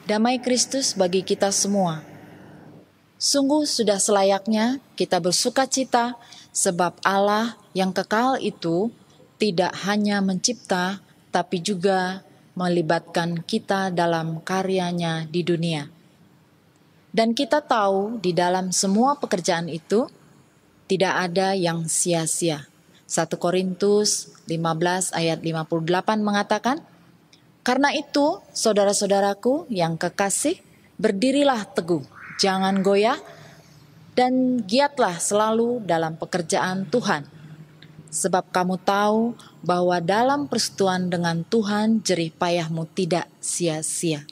damai Kristus bagi kita semua. Sungguh sudah selayaknya kita bersukacita sebab Allah yang kekal itu tidak hanya mencipta tapi juga melibatkan kita dalam karyanya di dunia. Dan kita tahu di dalam semua pekerjaan itu tidak ada yang sia-sia. 1 Korintus 15 ayat 58 mengatakan, "Karena itu, saudara-saudaraku yang kekasih, berdirilah teguh, jangan goyah, dan giatlah selalu dalam pekerjaan Tuhan. Sebab kamu tahu bahwa dalam persekutuan dengan Tuhan jerih payahmu tidak sia-sia."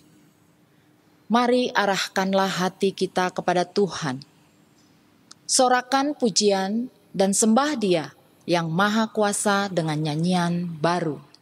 Mari arahkanlah hati kita kepada Tuhan. Sorakan pujian dan sembah Dia yang Maha Kuasa dengan nyanyian baru.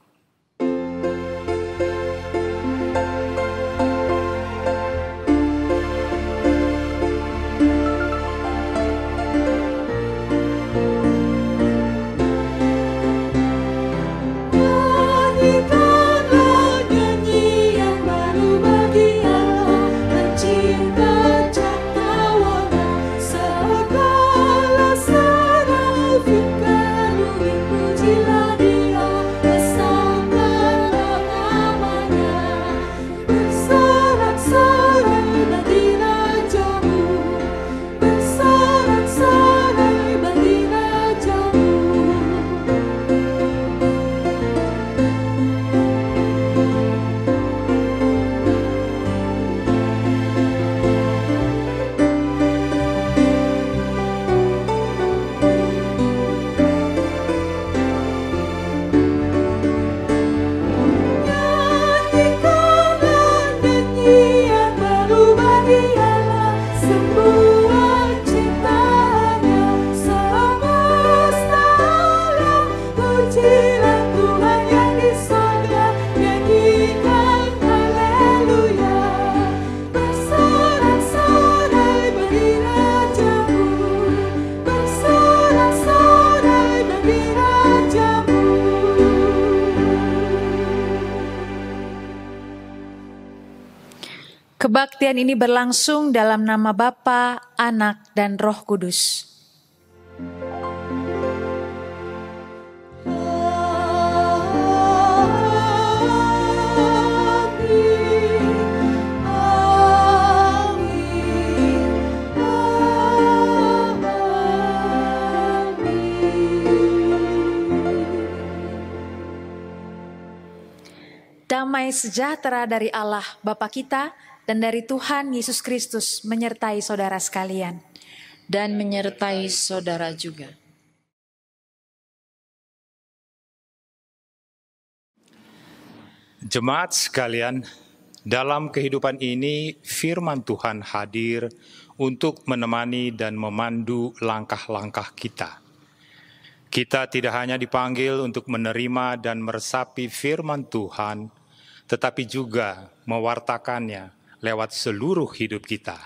Kebaktian ini berlangsung dalam nama Bapa, Anak, dan Roh Kudus. Damai sejahtera dari Allah Bapa kita dan dari Tuhan Yesus Kristus menyertai saudara sekalian. Dan menyertai saudara juga. Jemaat sekalian, dalam kehidupan ini firman Tuhan hadir untuk menemani dan memandu langkah-langkah kita. Kita tidak hanya dipanggil untuk menerima dan meresapi firman Tuhan, tetapi juga mewartakannya lewat seluruh hidup kita.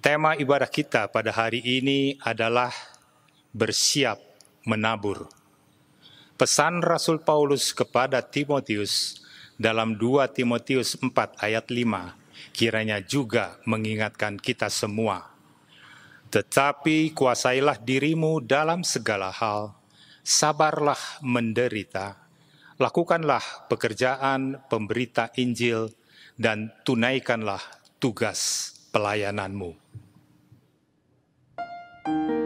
Tema ibadah kita pada hari ini adalah bersiap menabur. Pesan Rasul Paulus kepada Timotius dalam 2 Timotius 4 ayat 5 kiranya juga mengingatkan kita semua. Tetapi kuasailah dirimu dalam segala hal, sabarlah menderita, lakukanlah pekerjaan pemberita Injil, dan tunaikanlah tugas pelayananmu. Tolong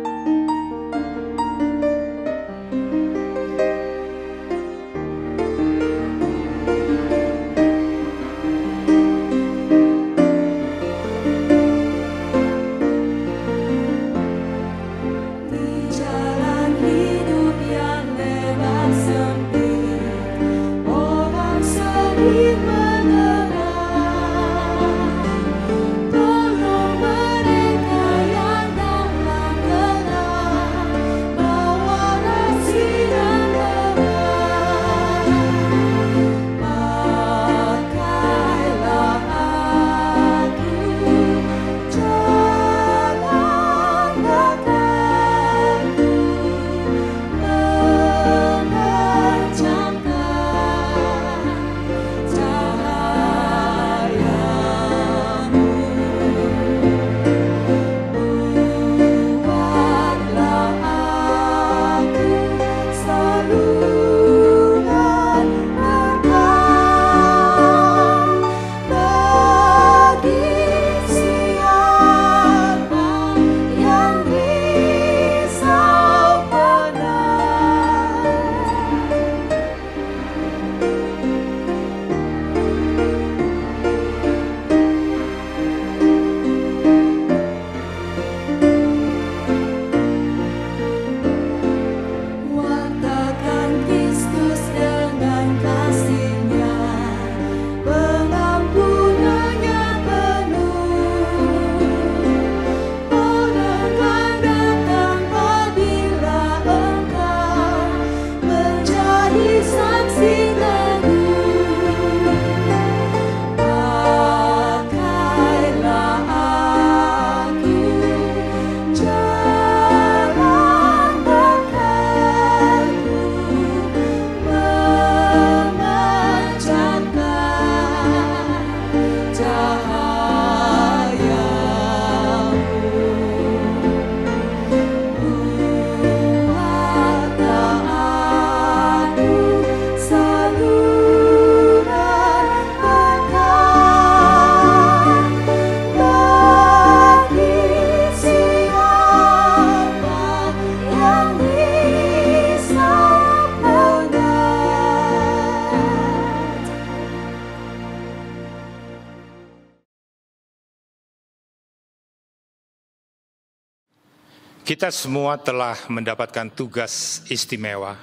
Kita semua telah mendapatkan tugas istimewa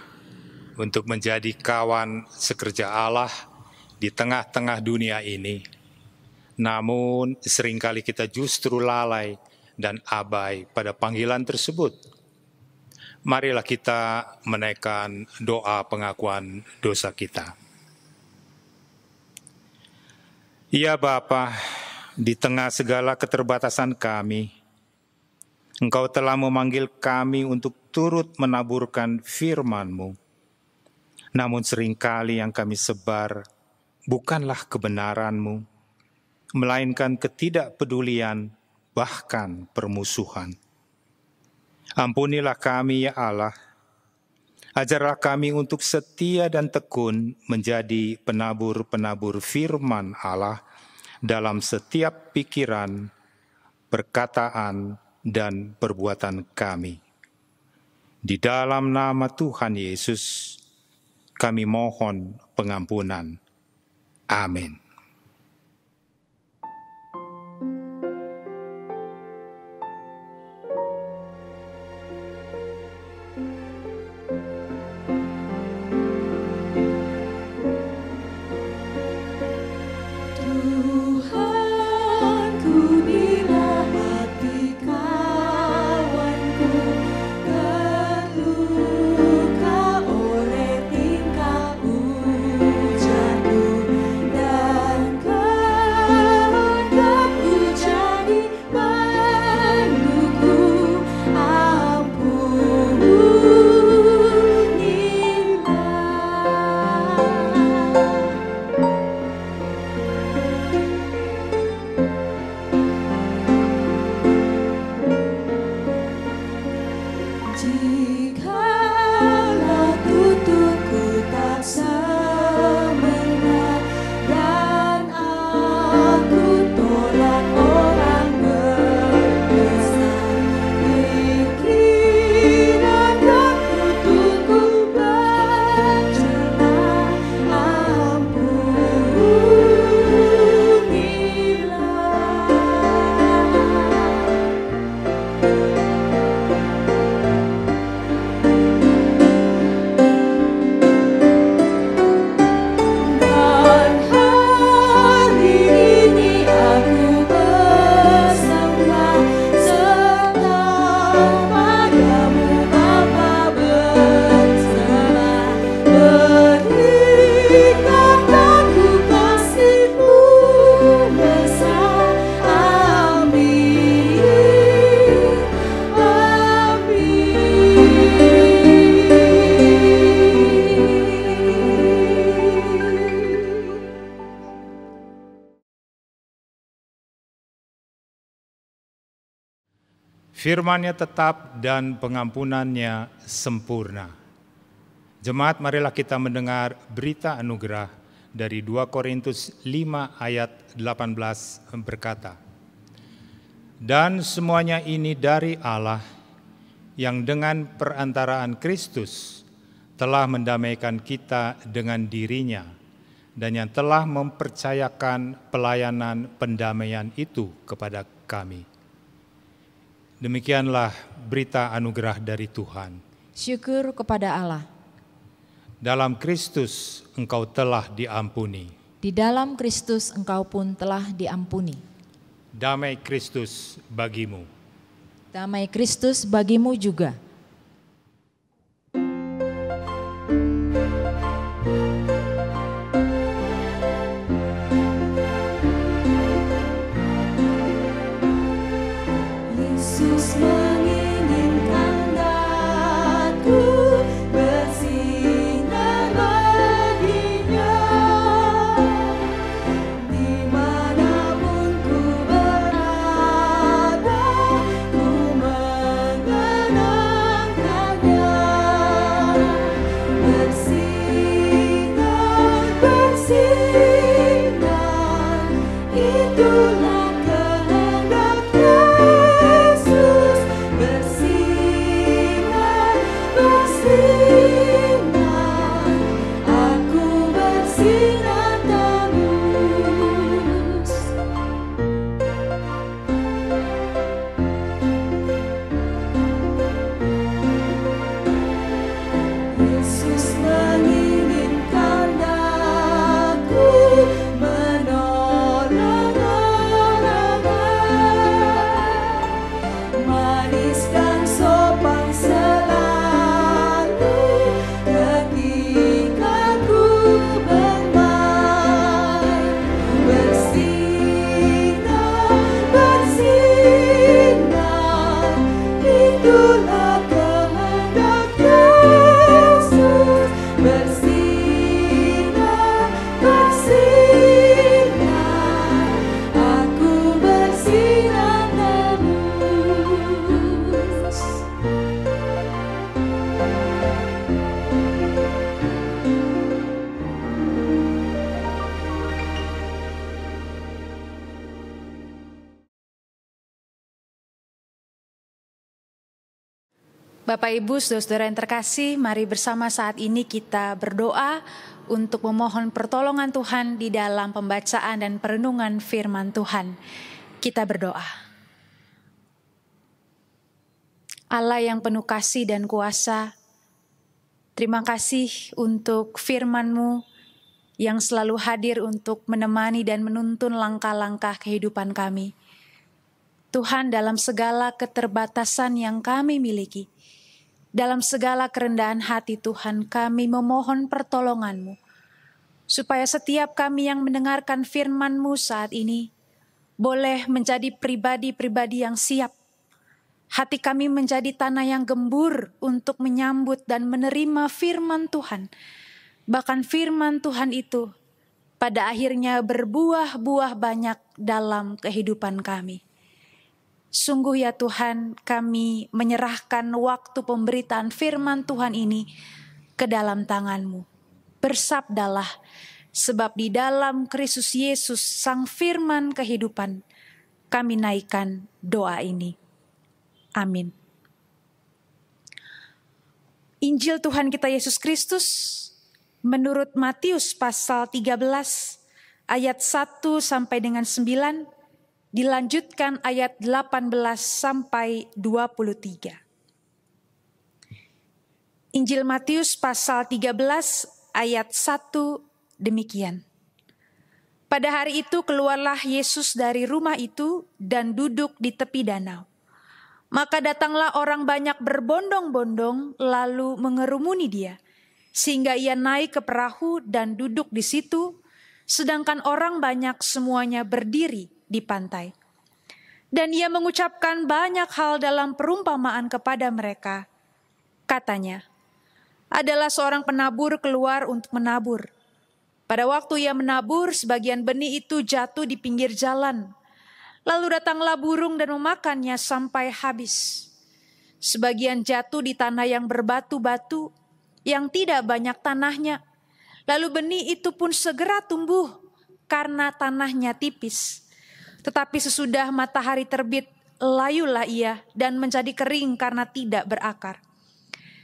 untuk menjadi kawan sekerja Allah di tengah-tengah dunia ini. Namun seringkali kita justru lalai dan abai pada panggilan tersebut. Marilah kita menaikkan doa pengakuan dosa kita. Ya Bapa, di tengah segala keterbatasan kami, Engkau telah memanggil kami untuk turut menaburkan firman-Mu. Namun seringkali yang kami sebar bukanlah kebenaran-Mu, melainkan ketidakpedulian, bahkan permusuhan. Ampunilah kami ya Allah, ajarlah kami untuk setia dan tekun menjadi penabur-penabur firman Allah dalam setiap pikiran, perkataan, dan perbuatan kami. Di dalam nama Tuhan Yesus, kami mohon pengampunan. Amin. Firman-Nya tetap dan pengampunannya sempurna. Jemaat, marilah kita mendengar berita anugerah dari 2 Korintus 5 ayat 18 berkata, "Dan semuanya ini dari Allah yang dengan perantaraan Kristus telah mendamaikan kita dengan dirinya dan yang telah mempercayakan pelayanan pendamaian itu kepada kami." Demikianlah berita anugerah dari Tuhan. Syukur kepada Allah. Dalam Kristus engkau telah diampuni. Di dalam Kristus engkau pun telah diampuni. Damai Kristus bagimu. Damai Kristus bagimu juga. Yesus menginginkan daku bersinar baginya, dimanapun ku berada, ku mengenal Bapak Ibu, saudara-saudara yang terkasih, mari bersama saat ini kita berdoa untuk memohon pertolongan Tuhan di dalam pembacaan dan perenungan firman Tuhan. Kita berdoa. Allah yang penuh kasih dan kuasa, terima kasih untuk firman-Mu yang selalu hadir untuk menemani dan menuntun langkah-langkah kehidupan kami. Tuhan, dalam segala keterbatasan yang kami miliki, dalam segala kerendahan hati Tuhan, kami memohon pertolongan-Mu, supaya setiap kami yang mendengarkan firman-Mu saat ini, boleh menjadi pribadi-pribadi yang siap. Hati kami menjadi tanah yang gembur untuk menyambut dan menerima firman Tuhan. Bahkan firman Tuhan itu pada akhirnya berbuah-buah banyak dalam kehidupan kami. Sungguh ya Tuhan, kami menyerahkan waktu pemberitaan firman Tuhan ini ke dalam tangan-Mu. Bersabdalah, sebab di dalam Kristus Yesus, Sang Firman kehidupan, kami naikkan doa ini. Amin. Injil Tuhan kita Yesus Kristus menurut Matius pasal 13 ayat 1 sampai dengan 9, dilanjutkan ayat 18 sampai 23. Injil Matius pasal 13 ayat 1 demikian. Pada hari itu keluarlah Yesus dari rumah itu dan duduk di tepi danau. Maka datanglah orang banyak berbondong-bondong lalu mengerumuni dia, sehingga ia naik ke perahu dan duduk di situ, sedangkan orang banyak semuanya berdiri di pantai. Dan ia mengucapkan banyak hal dalam perumpamaan kepada mereka. Katanya, adalah seorang penabur keluar untuk menabur. Pada waktu ia menabur, sebagian benih itu jatuh di pinggir jalan. Lalu datanglah burung dan memakannya sampai habis. Sebagian jatuh di tanah yang berbatu-batu, yang tidak banyak tanahnya. Lalu benih itu pun segera tumbuh karena tanahnya tipis. Tetapi sesudah matahari terbit, layulah ia dan menjadi kering karena tidak berakar.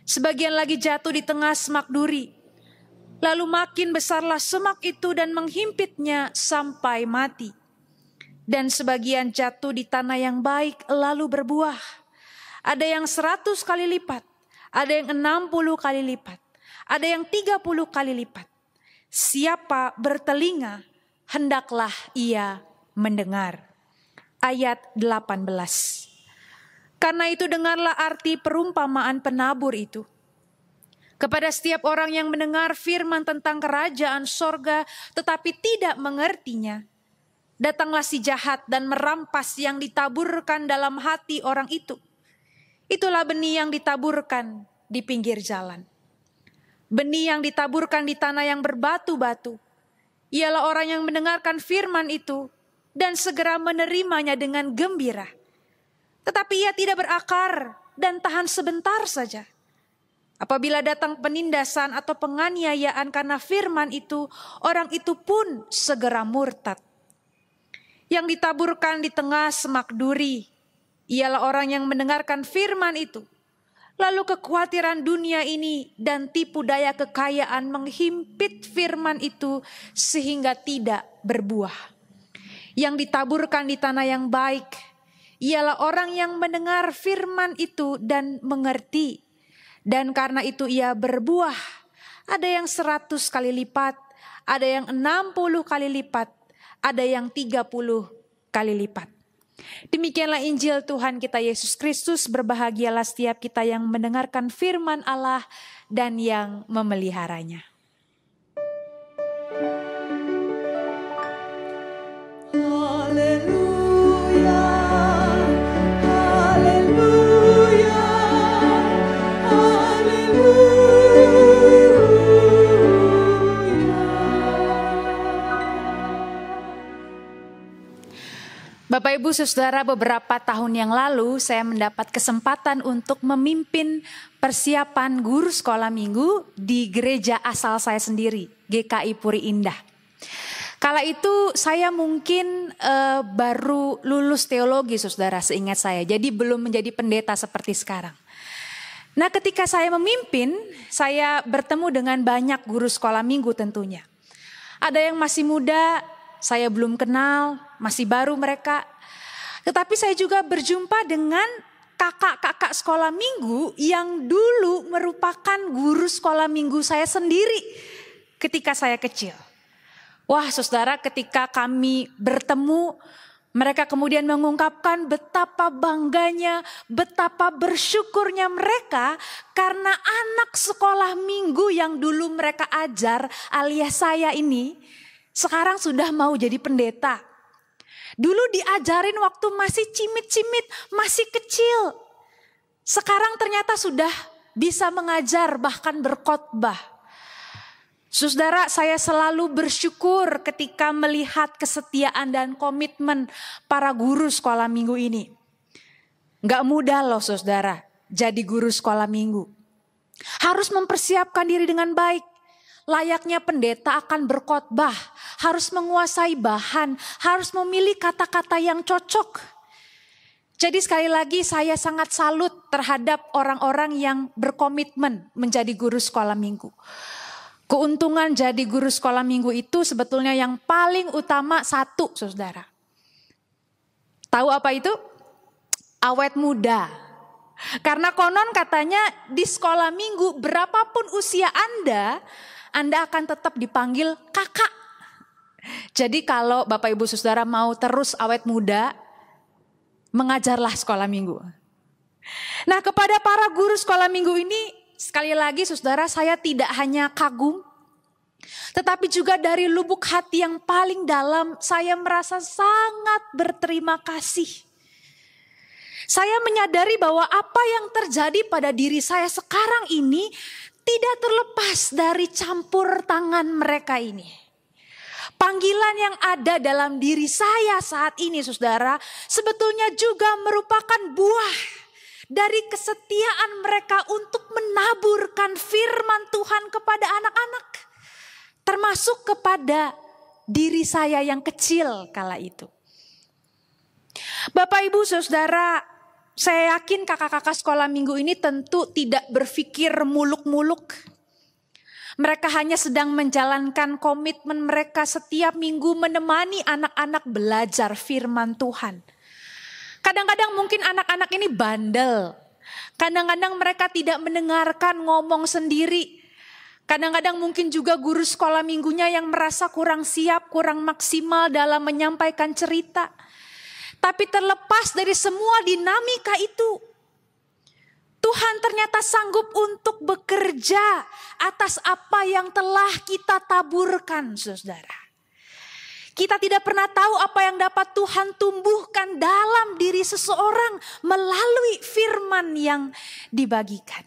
Sebagian lagi jatuh di tengah semak duri. Lalu makin besarlah semak itu dan menghimpitnya sampai mati. Dan sebagian jatuh di tanah yang baik lalu berbuah. Ada yang 100 kali lipat, ada yang 60 kali lipat, ada yang 30 kali lipat. Siapa bertelinga, hendaklah ia mendengar. Ayat 18. Karena itu dengarlah arti perumpamaan penabur itu. Kepada setiap orang yang mendengar firman tentang kerajaan sorga tetapi tidak mengertinya, datanglah si jahat dan merampas yang ditaburkan dalam hati orang itu. Itulah benih yang ditaburkan di pinggir jalan. Benih yang ditaburkan di tanah yang berbatu-batu, ialah orang yang mendengarkan firman itu dan segera menerimanya dengan gembira. Tetapi ia tidak berakar dan tahan sebentar saja. Apabila datang penindasan atau penganiayaan karena firman itu, orang itu pun segera murtad. Yang ditaburkan di tengah semak duri, ialah orang yang mendengarkan firman itu. Lalu kekhawatiran dunia ini dan tipu daya kekayaan menghimpit firman itu sehingga tidak berbuah. Yang ditaburkan di tanah yang baik, ialah orang yang mendengar firman itu dan mengerti. Dan karena itu ia berbuah. Ada yang 100 kali lipat, ada yang 60 kali lipat, ada yang 30 kali lipat. Demikianlah Injil Tuhan kita Yesus Kristus. Berbahagialah setiap kita yang mendengarkan firman Allah dan yang memeliharanya. Haleluya, haleluya, Bapak Ibu Saudara, beberapa tahun yang lalu saya mendapat kesempatan untuk memimpin persiapan guru sekolah minggu di gereja asal saya sendiri, GKI Puri Indah. Kala itu saya mungkin baru lulus teologi Saudara, seingat saya. Jadi belum menjadi pendeta seperti sekarang. Nah, ketika saya memimpin, saya bertemu dengan banyak guru sekolah minggu tentunya. Ada yang masih muda, saya belum kenal, masih baru mereka. Tetapi saya juga berjumpa dengan kakak-kakak sekolah minggu yang dulu merupakan guru sekolah minggu saya sendiri ketika saya kecil. Wah, saudara, ketika kami bertemu, mereka kemudian mengungkapkan betapa bangganya, betapa bersyukurnya mereka karena anak sekolah minggu yang dulu mereka ajar alias saya ini sekarang sudah mau jadi pendeta. Dulu diajarin waktu masih cimit-cimit, masih kecil. Sekarang ternyata sudah bisa mengajar bahkan berkhotbah. Saudara, saya selalu bersyukur ketika melihat kesetiaan dan komitmen para guru sekolah minggu ini. Gak mudah loh saudara, jadi guru sekolah minggu. Harus mempersiapkan diri dengan baik. Layaknya pendeta akan berkhotbah, harus menguasai bahan, harus memilih kata-kata yang cocok. Jadi sekali lagi saya sangat salut terhadap orang-orang yang berkomitmen menjadi guru sekolah minggu. Keuntungan jadi guru sekolah minggu itu sebetulnya yang paling utama satu, saudara. Tahu apa itu? Awet muda. Karena konon katanya di sekolah minggu berapapun usia Anda akan tetap dipanggil kakak. Jadi kalau Bapak Ibu Saudara mau terus awet muda, mengajarlah sekolah minggu. Nah, kepada para guru sekolah minggu ini, sekali lagi saudara, saya tidak hanya kagum, tetapi juga dari lubuk hati yang paling dalam, saya merasa sangat berterima kasih. Saya menyadari bahwa apa yang terjadi pada diri saya sekarang ini tidak terlepas dari campur tangan mereka ini. Panggilan yang ada dalam diri saya saat ini, saudara, sebetulnya juga merupakan buah dari kesetiaan mereka untuk menaburkan firman Tuhan kepada anak-anak. Termasuk kepada diri saya yang kecil kala itu. Bapak Ibu Saudara, saya yakin kakak-kakak sekolah minggu ini tentu tidak berpikir muluk-muluk. Mereka hanya sedang menjalankan komitmen mereka setiap minggu menemani anak-anak belajar firman Tuhan. Kadang-kadang mungkin anak-anak ini bandel. Kadang-kadang mereka tidak mendengarkan ngomong sendiri. Kadang-kadang mungkin juga guru sekolah minggunya yang merasa kurang siap, kurang maksimal dalam menyampaikan cerita. Tapi terlepas dari semua dinamika itu, Tuhan ternyata sanggup untuk bekerja atas apa yang telah kita taburkan, saudara. Kita tidak pernah tahu apa yang dapat Tuhan tumbuhkan dalam diri seseorang melalui firman yang dibagikan.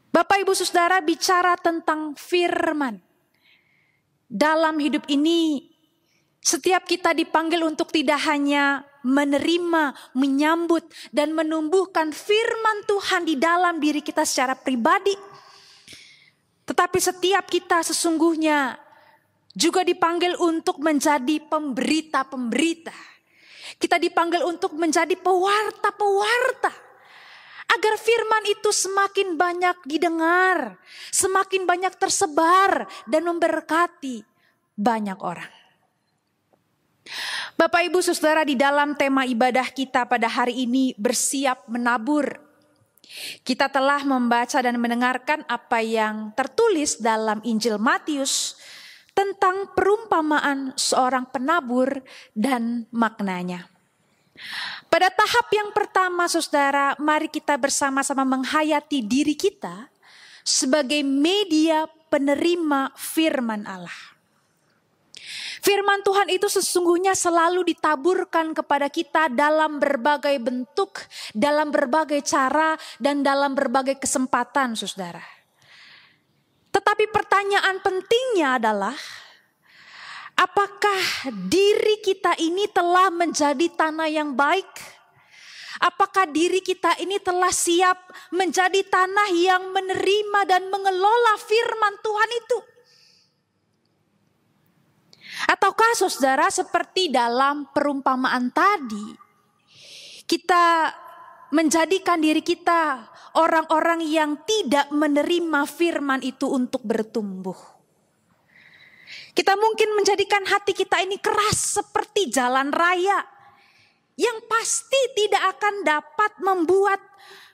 Bapak Ibu Saudara, bicara tentang firman. Dalam hidup ini, setiap kita dipanggil untuk tidak hanya menerima, menyambut, dan menumbuhkan firman Tuhan di dalam diri kita secara pribadi. Tetapi setiap kita sesungguhnya juga dipanggil untuk menjadi pemberita-pemberita. Kita dipanggil untuk menjadi pewarta-pewarta. Agar firman itu semakin banyak didengar, semakin banyak tersebar dan memberkati banyak orang. Bapak Ibu Saudara, di dalam tema ibadah kita pada hari ini bersiap menabur. Kita telah membaca dan mendengarkan apa yang tertulis dalam Injil Matius tentang perumpamaan seorang penabur dan maknanya. Pada tahap yang pertama, saudara, mari kita bersama-sama menghayati diri kita sebagai media penerima firman Allah. Firman Tuhan itu sesungguhnya selalu ditaburkan kepada kita dalam berbagai bentuk, dalam berbagai cara, dan dalam berbagai kesempatan, saudara. Tetapi pertanyaan pentingnya adalah, apakah diri kita ini telah menjadi tanah yang baik? Apakah diri kita ini telah siap menjadi tanah yang menerima dan mengelola firman Tuhan itu? Ataukah saudara seperti dalam perumpamaan tadi, kita menjadikan diri kita orang-orang yang tidak menerima firman itu untuk bertumbuh. Kita mungkin menjadikan hati kita ini keras seperti jalan raya yang pasti tidak akan dapat membuat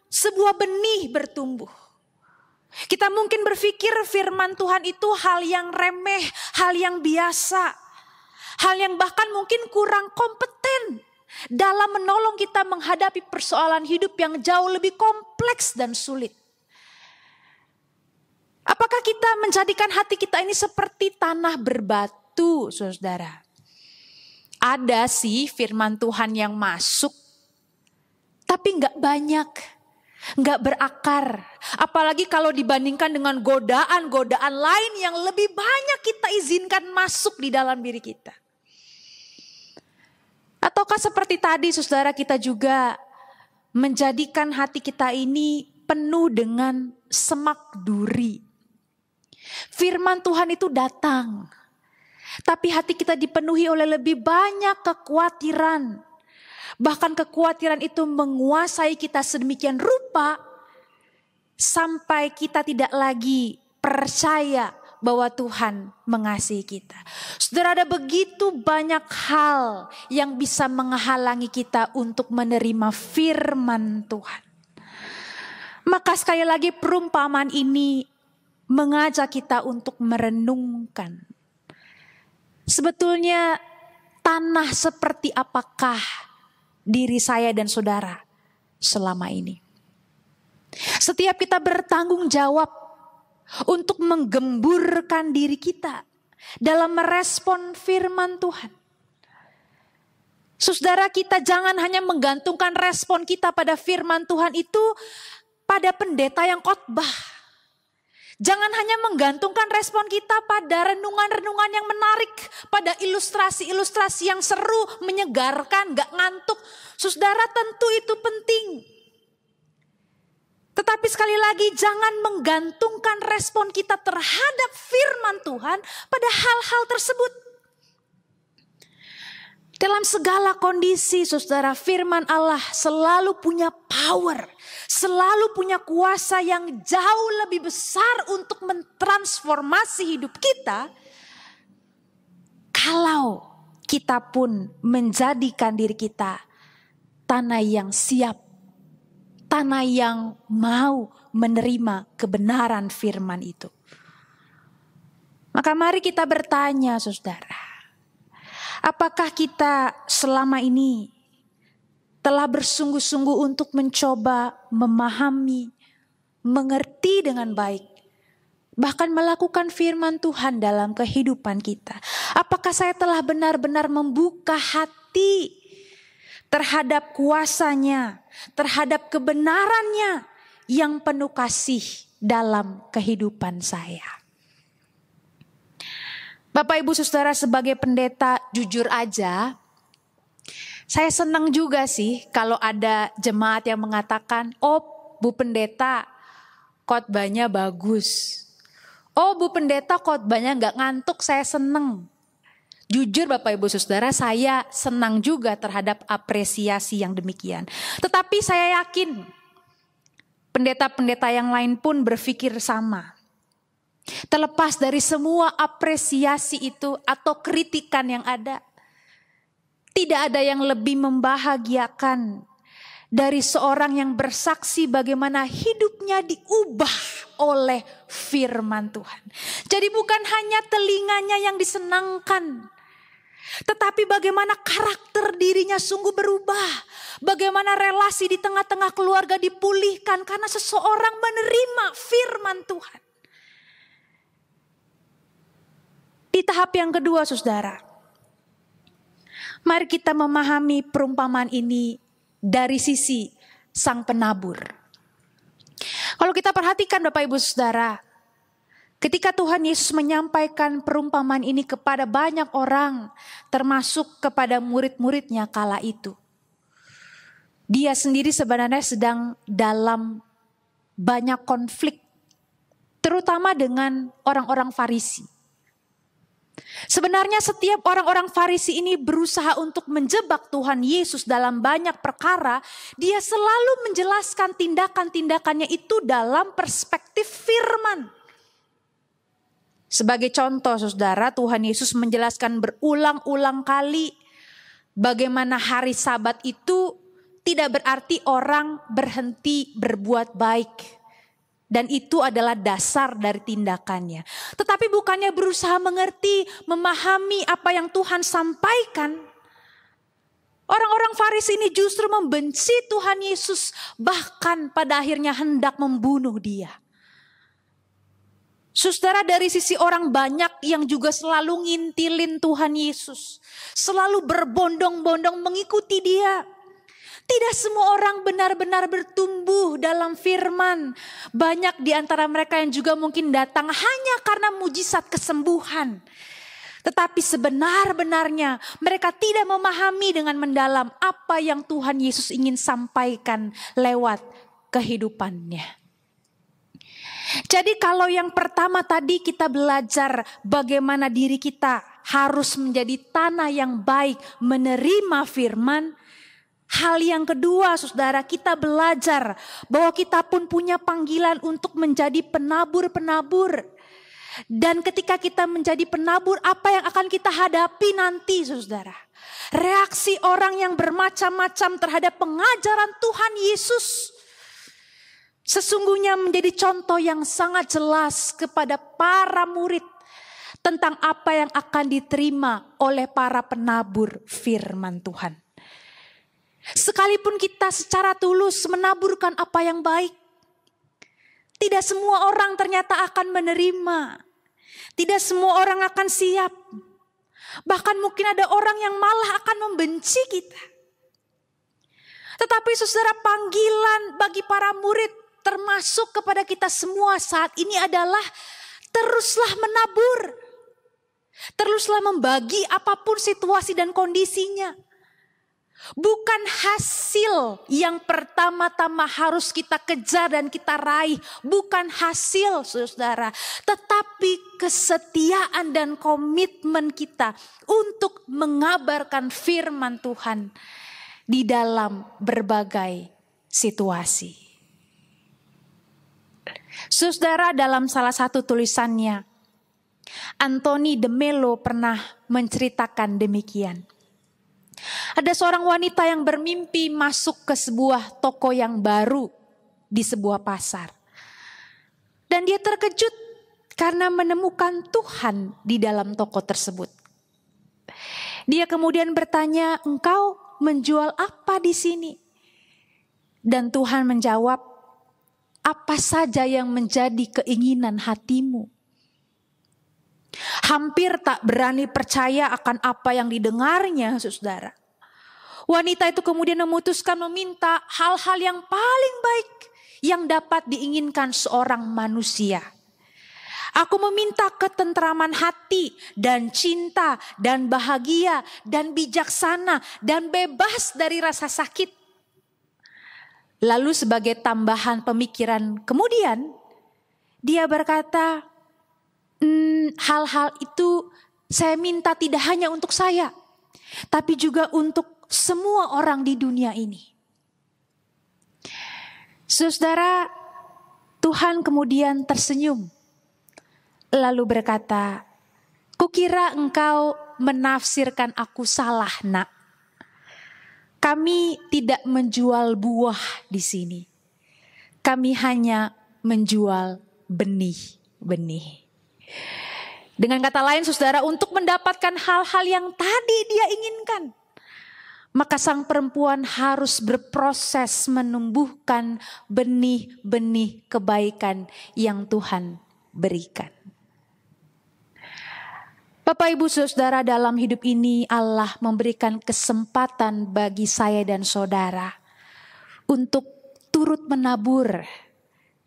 sebuah benih bertumbuh. Kita mungkin berpikir firman Tuhan itu hal yang remeh, hal yang biasa, hal yang bahkan mungkin kurang kompeten dalam menolong kita menghadapi persoalan hidup yang jauh lebih kompleks dan sulit. Apakah kita menjadikan hati kita ini seperti tanah berbatu, saudara? Ada sih firman Tuhan yang masuk, tapi gak banyak. Nggak berakar. Apalagi kalau dibandingkan dengan godaan-godaan lain yang lebih banyak kita izinkan masuk di dalam diri kita. Ataukah seperti tadi saudara, kita juga menjadikan hati kita ini penuh dengan semak duri. Firman Tuhan itu datang, tapi hati kita dipenuhi oleh lebih banyak kekhawatiran. Bahkan kekhawatiran itu menguasai kita sedemikian rupa sampai kita tidak lagi percaya bahwa Tuhan mengasihi kita. Saudara, ada begitu banyak hal yang bisa menghalangi kita untuk menerima firman Tuhan. Maka sekali lagi perumpamaan ini mengajak kita untuk merenungkan. Sebetulnya tanah seperti apakah diri saya dan saudara selama ini. Setiap kita bertanggung jawab untuk menggemburkan diri kita dalam merespon firman Tuhan. Saudara, kita jangan hanya menggantungkan respon kita pada firman Tuhan itu pada pendeta yang khotbah. Jangan hanya menggantungkan respon kita pada renungan-renungan yang menarik, pada ilustrasi-ilustrasi yang seru, menyegarkan, gak ngantuk. Saudara, tentu itu penting. Tetapi sekali lagi jangan menggantungkan respon kita terhadap firman Tuhan pada hal-hal tersebut. Dalam segala kondisi, saudara, firman Allah selalu punya power, selalu punya kuasa yang jauh lebih besar untuk mentransformasi hidup kita. Kalau kita pun menjadikan diri kita tanah yang siap, tanah yang mau menerima kebenaran firman itu. Maka mari kita bertanya, saudara. Apakah kita selama ini telah bersungguh-sungguh untuk mencoba memahami, mengerti dengan baik, bahkan melakukan firman Tuhan dalam kehidupan kita? Apakah saya telah benar-benar membuka hati terhadap kuasanya, terhadap kebenarannya yang penuh kasih dalam kehidupan saya? Bapak Ibu Saudara, sebagai pendeta jujur aja, saya senang juga sih kalau ada jemaat yang mengatakan, "Oh Bu Pendeta, khotbahnya bagus. Oh Bu Pendeta, khotbahnya gak ngantuk, saya senang." Jujur Bapak Ibu Saudara, saya senang juga terhadap apresiasi yang demikian. Tetapi saya yakin pendeta-pendeta yang lain pun berpikir sama. Terlepas dari semua apresiasi itu atau kritikan yang ada, tidak ada yang lebih membahagiakan dari seorang yang bersaksi bagaimana hidupnya diubah oleh firman Tuhan. Jadi bukan hanya telinganya yang disenangkan, tetapi bagaimana karakter dirinya sungguh berubah. Bagaimana relasi di tengah-tengah keluarga dipulihkan karena seseorang menerima firman Tuhan. Di tahap yang kedua, saudara, mari kita memahami perumpamaan ini dari sisi sang penabur. Kalau kita perhatikan Bapak Ibu Saudara, ketika Tuhan Yesus menyampaikan perumpamaan ini kepada banyak orang, termasuk kepada murid-muridnya kala itu, dia sendiri sebenarnya sedang dalam banyak konflik, terutama dengan orang-orang Farisi. Sebenarnya setiap orang-orang Farisi ini berusaha untuk menjebak Tuhan Yesus dalam banyak perkara. Dia selalu menjelaskan tindakan-tindakannya itu dalam perspektif firman. Sebagai contoh saudara, Tuhan Yesus menjelaskan berulang-ulang kali bagaimana hari Sabat itu tidak berarti orang berhenti berbuat baik. Dan itu adalah dasar dari tindakannya. Tetapi bukannya berusaha mengerti, memahami apa yang Tuhan sampaikan. Orang-orang Farisi ini justru membenci Tuhan Yesus. Bahkan pada akhirnya hendak membunuh dia. Saudara, dari sisi orang banyak yang juga selalu ngintilin Tuhan Yesus. Selalu berbondong-bondong mengikuti dia. Tidak semua orang benar-benar bertumbuh dalam firman. Banyak di antara mereka yang juga mungkin datang hanya karena mujizat kesembuhan. Tetapi sebenar-benarnya mereka tidak memahami dengan mendalam apa yang Tuhan Yesus ingin sampaikan lewat kehidupannya. Jadi kalau yang pertama tadi kita belajar bagaimana diri kita harus menjadi tanah yang baik menerima firman. Hal yang kedua saudara, kita belajar bahwa kita pun punya panggilan untuk menjadi penabur-penabur. Dan ketika kita menjadi penabur, apa yang akan kita hadapi nanti saudara? Reaksi orang yang bermacam-macam terhadap pengajaran Tuhan Yesus. Sesungguhnya menjadi contoh yang sangat jelas kepada para murid tentang apa yang akan diterima oleh para penabur firman Tuhan. Sekalipun kita secara tulus menaburkan apa yang baik, tidak semua orang ternyata akan menerima. Tidak semua orang akan siap. Bahkan mungkin ada orang yang malah akan membenci kita. Tetapi saudara, panggilan bagi para murid termasuk kepada kita semua saat ini adalah teruslah menabur. Teruslah membagi apapun situasi dan kondisinya. Bukan hasil yang pertama-tama harus kita kejar dan kita raih. Bukan hasil saudara. Tetapi kesetiaan dan komitmen kita untuk mengabarkan firman Tuhan di dalam berbagai situasi. Saudara, dalam salah satu tulisannya, Anthony de Mello pernah menceritakan demikian. Ada seorang wanita yang bermimpi masuk ke sebuah toko yang baru di sebuah pasar. Dan dia terkejut karena menemukan Tuhan di dalam toko tersebut. Dia kemudian bertanya, "Engkau menjual apa di sini?" Dan Tuhan menjawab, "Apa saja yang menjadi keinginan hatimu." Hampir tak berani percaya akan apa yang didengarnya, saudara. Wanita itu kemudian memutuskan meminta hal-hal yang paling baik yang dapat diinginkan seorang manusia. "Aku meminta ketentraman hati dan cinta dan bahagia dan bijaksana dan bebas dari rasa sakit." Lalu sebagai tambahan pemikiran kemudian dia berkata, "Hal-hal itu saya minta tidak hanya untuk saya, tapi juga untuk semua orang di dunia ini." Saudara, Tuhan kemudian tersenyum, lalu berkata, "Kukira engkau menafsirkan aku salah, nak. Kami tidak menjual buah di sini. Kami hanya menjual benih-benih." Dengan kata lain saudara, untuk mendapatkan hal-hal yang tadi dia inginkan, maka sang perempuan harus berproses menumbuhkan benih-benih kebaikan yang Tuhan berikan. Bapak Ibu Saudara, dalam hidup ini Allah memberikan kesempatan bagi saya dan saudara untuk turut menabur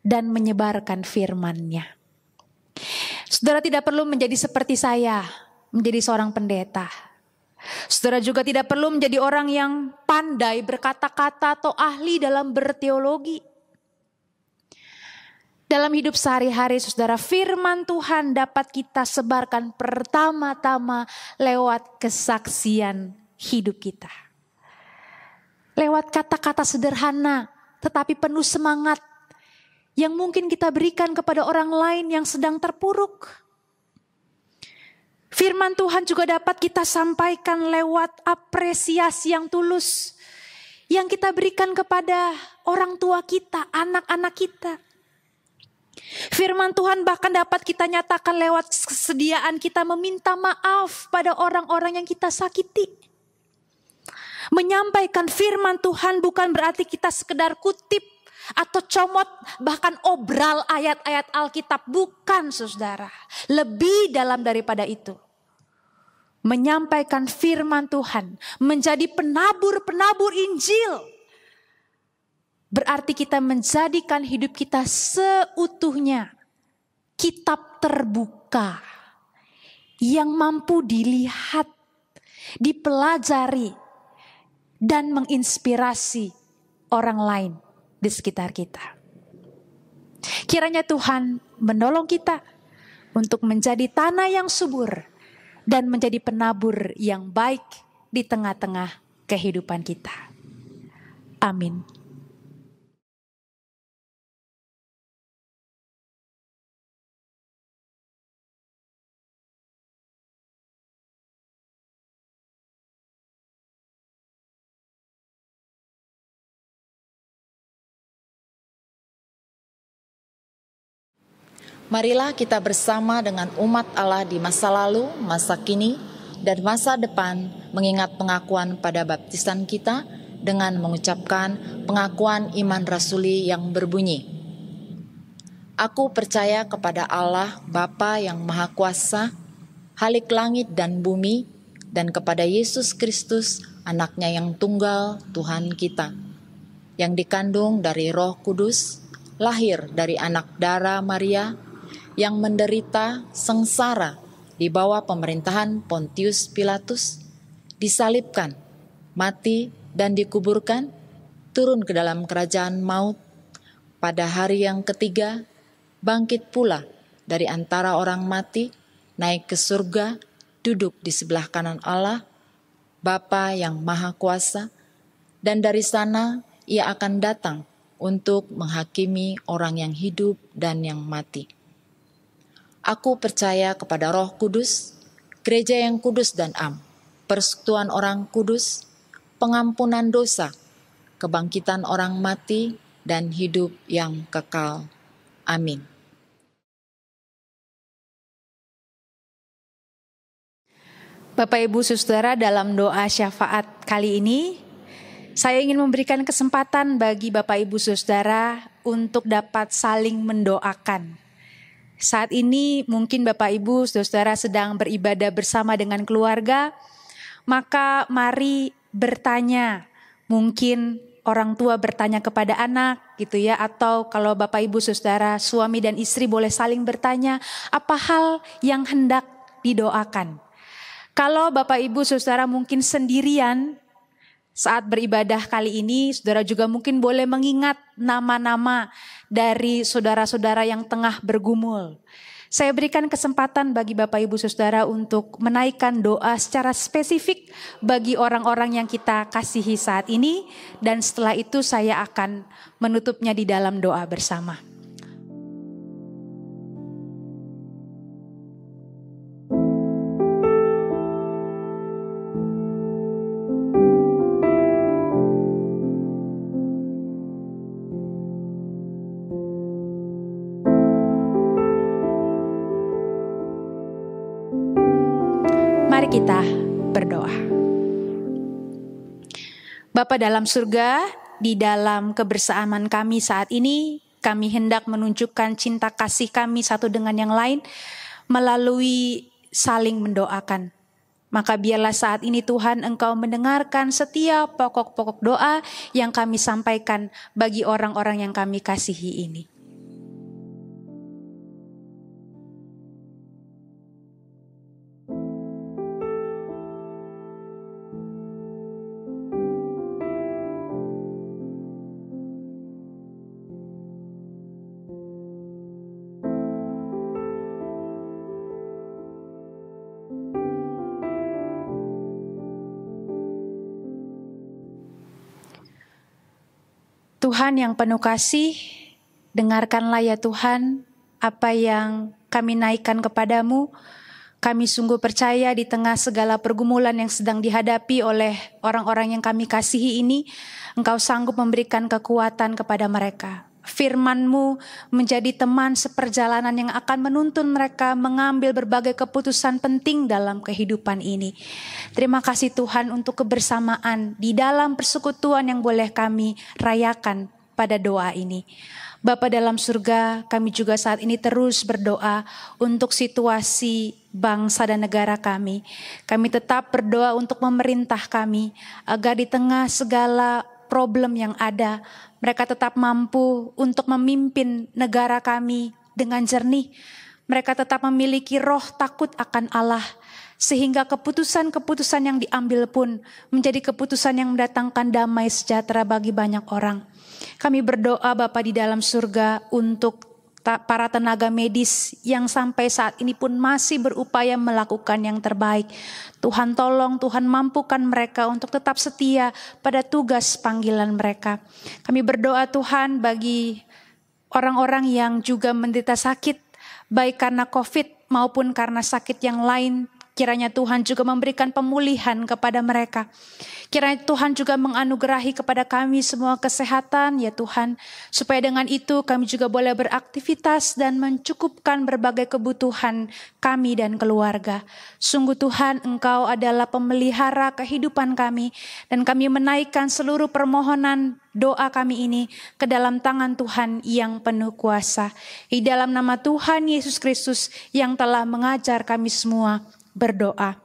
dan menyebarkan firman-Nya. Saudara tidak perlu menjadi seperti saya, menjadi seorang pendeta. Saudara juga tidak perlu menjadi orang yang pandai berkata-kata atau ahli dalam berteologi. Dalam hidup sehari-hari saudara, firman Tuhan dapat kita sebarkan pertama-tama lewat kesaksian hidup kita. Lewat kata-kata sederhana tetapi penuh semangat yang mungkin kita berikan kepada orang lain yang sedang terpuruk. Firman Tuhan juga dapat kita sampaikan lewat apresiasi yang tulus yang kita berikan kepada orang tua kita, anak-anak kita. Firman Tuhan bahkan dapat kita nyatakan lewat kesediaan kita meminta maaf pada orang-orang yang kita sakiti. Menyampaikan firman Tuhan bukan berarti kita sekedar kutip atau comot bahkan obral ayat-ayat Alkitab. Bukan saudara. Lebih dalam daripada itu. Menyampaikan firman Tuhan. Menjadi penabur-penabur Injil. Berarti kita menjadikan hidup kita seutuhnya kitab terbuka yang mampu dilihat, dipelajari, dan menginspirasi orang lain di sekitar kita. Kiranya Tuhan menolong kita untuk menjadi tanah yang subur dan menjadi penabur yang baik di tengah-tengah kehidupan kita. Amin. Marilah kita bersama dengan umat Allah di masa lalu, masa kini, dan masa depan mengingat pengakuan pada baptisan kita dengan mengucapkan pengakuan iman rasuli yang berbunyi. Aku percaya kepada Allah Bapa yang Maha Kuasa, Halik langit dan bumi, dan kepada Yesus Kristus, anaknya yang tunggal, Tuhan kita, yang dikandung dari Roh Kudus, lahir dari anak darah Maria, yang menderita sengsara di bawah pemerintahan Pontius Pilatus, disalibkan, mati dan dikuburkan, turun ke dalam kerajaan maut, pada hari yang ketiga, bangkit pula dari antara orang mati, naik ke surga, duduk di sebelah kanan Allah, Bapa yang Maha Kuasa, dan dari sana Ia akan datang untuk menghakimi orang yang hidup dan yang mati. Aku percaya kepada Roh Kudus, gereja yang kudus dan am, persekutuan orang kudus, pengampunan dosa, kebangkitan orang mati, dan hidup yang kekal. Amin. Bapak Ibu Saudara, dalam doa syafaat kali ini, saya ingin memberikan kesempatan bagi Bapak Ibu Saudara untuk dapat saling mendoakan. Saat ini mungkin Bapak Ibu Saudara sedang beribadah bersama dengan keluarga, maka mari bertanya. Mungkin orang tua bertanya kepada anak gitu ya, atau kalau Bapak Ibu Saudara suami dan istri boleh saling bertanya apa hal yang hendak didoakan. Kalau Bapak Ibu Saudara mungkin sendirian saat beribadah kali ini, saudara juga mungkin boleh mengingat nama-nama dari saudara-saudara yang tengah bergumul. Saya berikan kesempatan bagi Bapak Ibu Saudara untuk menaikkan doa secara spesifik bagi orang-orang yang kita kasihi saat ini. Dan setelah itu saya akan menutupnya di dalam doa bersama. Mari kita berdoa. Bapa dalam surga, di dalam kebersamaan kami saat ini, kami hendak menunjukkan cinta kasih kami satu dengan yang lain melalui saling mendoakan. Maka biarlah saat ini Tuhan Engkau mendengarkan setiap pokok-pokok doa yang kami sampaikan bagi orang-orang yang kami kasihi ini. Tuhan yang penuh kasih, dengarkanlah ya Tuhan apa yang kami naikkan kepadamu. Kami sungguh percaya di tengah segala pergumulan yang sedang dihadapi oleh orang-orang yang kami kasihi ini, Engkau sanggup memberikan kekuatan kepada mereka. Firman-Mu menjadi teman seperjalanan yang akan menuntun mereka mengambil berbagai keputusan penting dalam kehidupan ini. Terima kasih Tuhan untuk kebersamaan di dalam persekutuan yang boleh kami rayakan pada doa ini. Bapa dalam surga, kami juga saat ini terus berdoa untuk situasi bangsa dan negara kami. Kami tetap berdoa untuk pemerintah kami, agar di tengah segala problem yang ada, mereka tetap mampu untuk memimpin negara kami dengan jernih. Mereka tetap memiliki roh takut akan Allah, sehingga keputusan-keputusan yang diambil pun menjadi keputusan yang mendatangkan damai sejahtera bagi banyak orang. Kami berdoa Bapa di dalam surga untuk para tenaga medis yang sampai saat ini pun masih berupaya melakukan yang terbaik. Tuhan tolong, Tuhan mampukan mereka untuk tetap setia pada tugas panggilan mereka. Kami berdoa Tuhan bagi orang-orang yang juga menderita sakit, baik karena COVID maupun karena sakit yang lain. Kiranya Tuhan juga memberikan pemulihan kepada mereka. Kiranya Tuhan juga menganugerahi kepada kami semua kesehatan ya Tuhan. Supaya dengan itu kami juga boleh beraktivitas dan mencukupkan berbagai kebutuhan kami dan keluarga. Sungguh Tuhan Engkau adalah pemelihara kehidupan kami. Dan kami menaikkan seluruh permohonan doa kami ini ke dalam tangan Tuhan yang penuh kuasa. Di dalam nama Tuhan Yesus Kristus yang telah mengajar kami semua berdoa.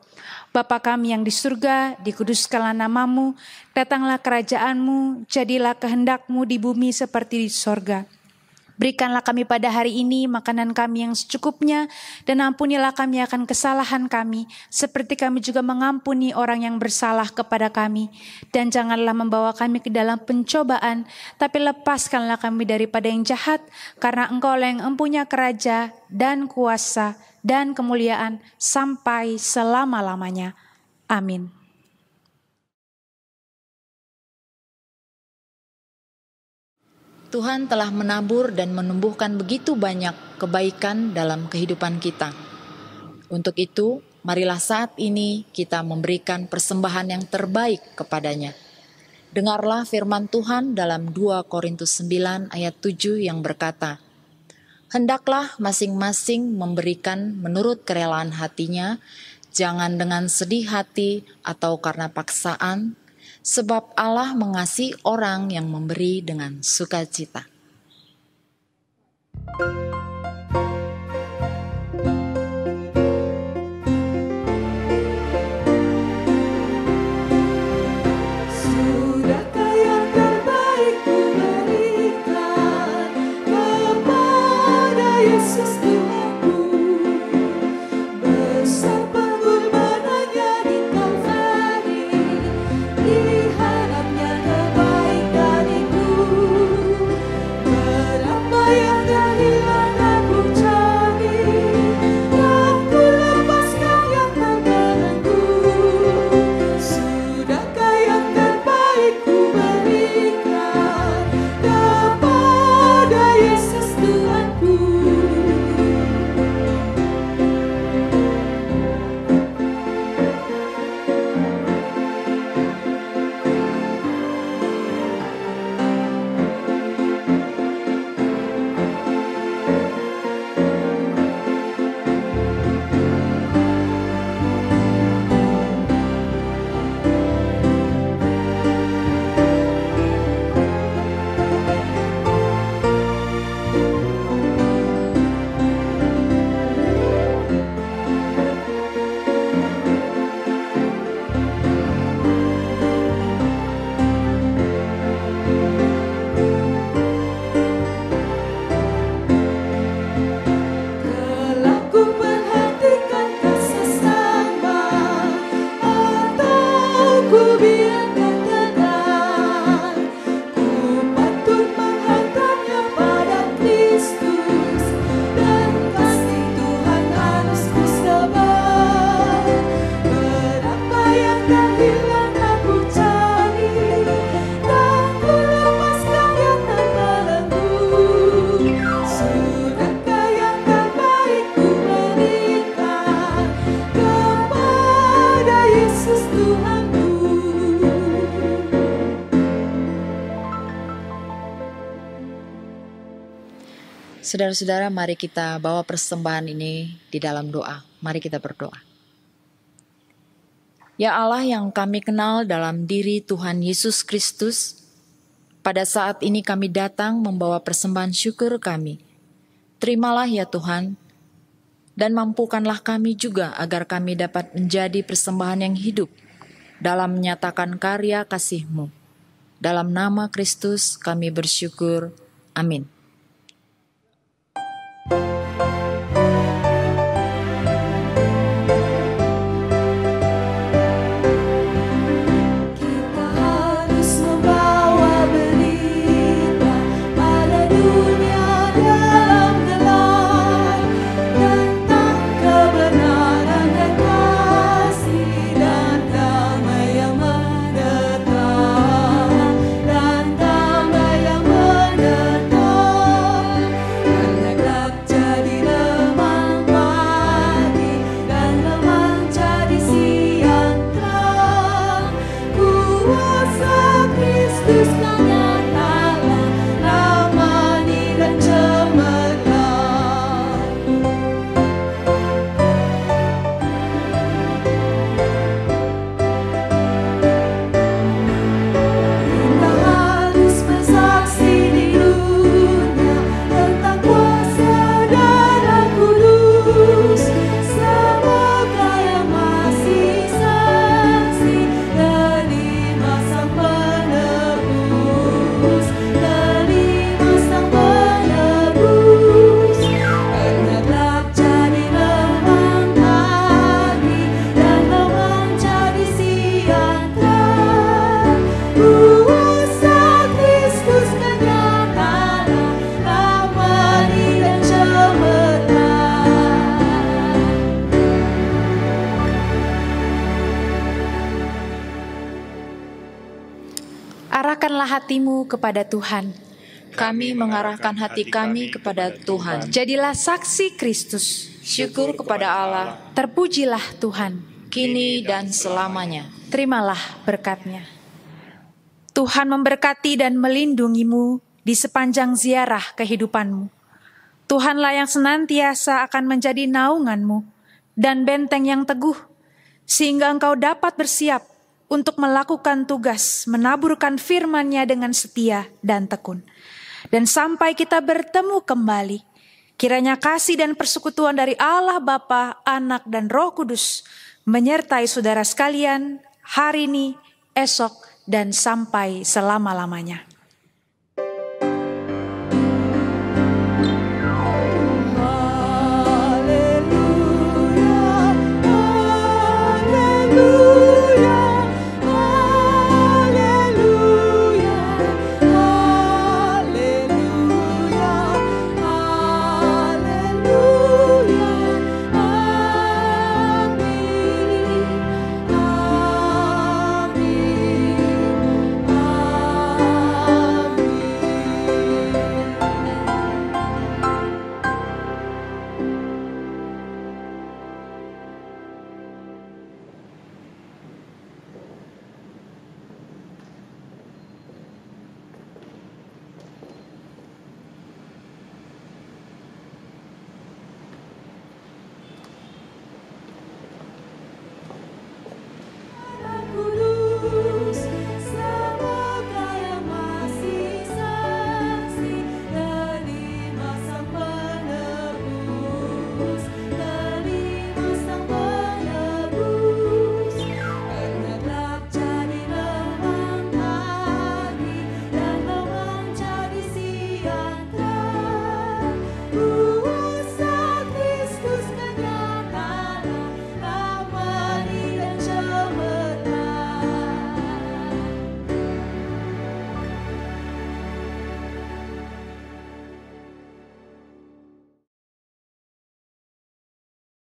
Bapa kami yang di surga, dikuduskanlah nama-Mu, datanglah kerajaan-Mu, jadilah kehendak-Mu di bumi seperti di sorga. Berikanlah kami pada hari ini makanan kami yang secukupnya, dan ampunilah kami akan kesalahan kami, seperti kami juga mengampuni orang yang bersalah kepada kami. Dan janganlah membawa kami ke dalam pencobaan, tapi lepaskanlah kami daripada yang jahat, karena Engkau lah yang empunya kerajaan dan kuasa dan kemuliaan sampai selama-lamanya. Amin. Tuhan telah menabur dan menumbuhkan begitu banyak kebaikan dalam kehidupan kita. Untuk itu, marilah saat ini kita memberikan persembahan yang terbaik kepadanya. Dengarlah firman Tuhan dalam 2 Korintus 9 ayat 7 yang berkata, "Hendaklah masing-masing memberikan menurut kerelaan hatinya, jangan dengan sedih hati atau karena paksaan, sebab Allah mengasihi orang yang memberi dengan sukacita." Sudahkah yang terbaik ku berikan kepada Yesus Tuhanku, besar pengorbanannya di Kalvari, diharapnya terbaik dariku. Berapa yang telah hilang Saudara-saudara, mari kita bawa persembahan ini di dalam doa. Mari kita berdoa. Ya Allah yang kami kenal dalam diri Tuhan Yesus Kristus, pada saat ini kami datang membawa persembahan syukur kami. Terimalah ya Tuhan, dan mampukanlah kami juga agar kami dapat menjadi persembahan yang hidup dalam menyatakan karya kasih-Mu. Dalam nama Kristus kami bersyukur. Amin. Kita harus membawa berita pada dunia dalam gelap tentang kebenaran dan kasih dan damai yang menetap dan damai yang menetap. Karena gelap jadi remang pagi dan remang jadi siang terang. Kuasa Kristus nyatalah ramani dan cemerlang. Kita harus bersaksi di dunia tentang kuasa Darah Kudus. Semoga yang masih saksi terima Sang Penebus, terima Sang Penebus. Karena gelap jadi remang pagi dan remang jadi siang terang. Kuasa Kristus nyatalah ramani dan cemerlang. Arahkanlah hatimu kepada Tuhan. Kami mengarahkan hati kami kepada Tuhan. Jadilah saksi Kristus. Syukur kepada Allah, Terpujilah Tuhan. kini dan selamanya. Terimalah berkat-Nya. Tuhan memberkati dan melindungimu di sepanjang ziarah kehidupanmu. Tuhanlah yang senantiasa akan menjadi naunganmu dan benteng yang teguh, sehingga engkau dapat bersiap untuk melakukan tugas menaburkan firman-Nya dengan setia dan tekun. Dan sampai kita bertemu kembali, kiranya kasih dan persekutuan dari Allah Bapa, Anak, dan Roh Kudus menyertai saudara sekalian hari ini, esok, dan sampai selama-lamanya.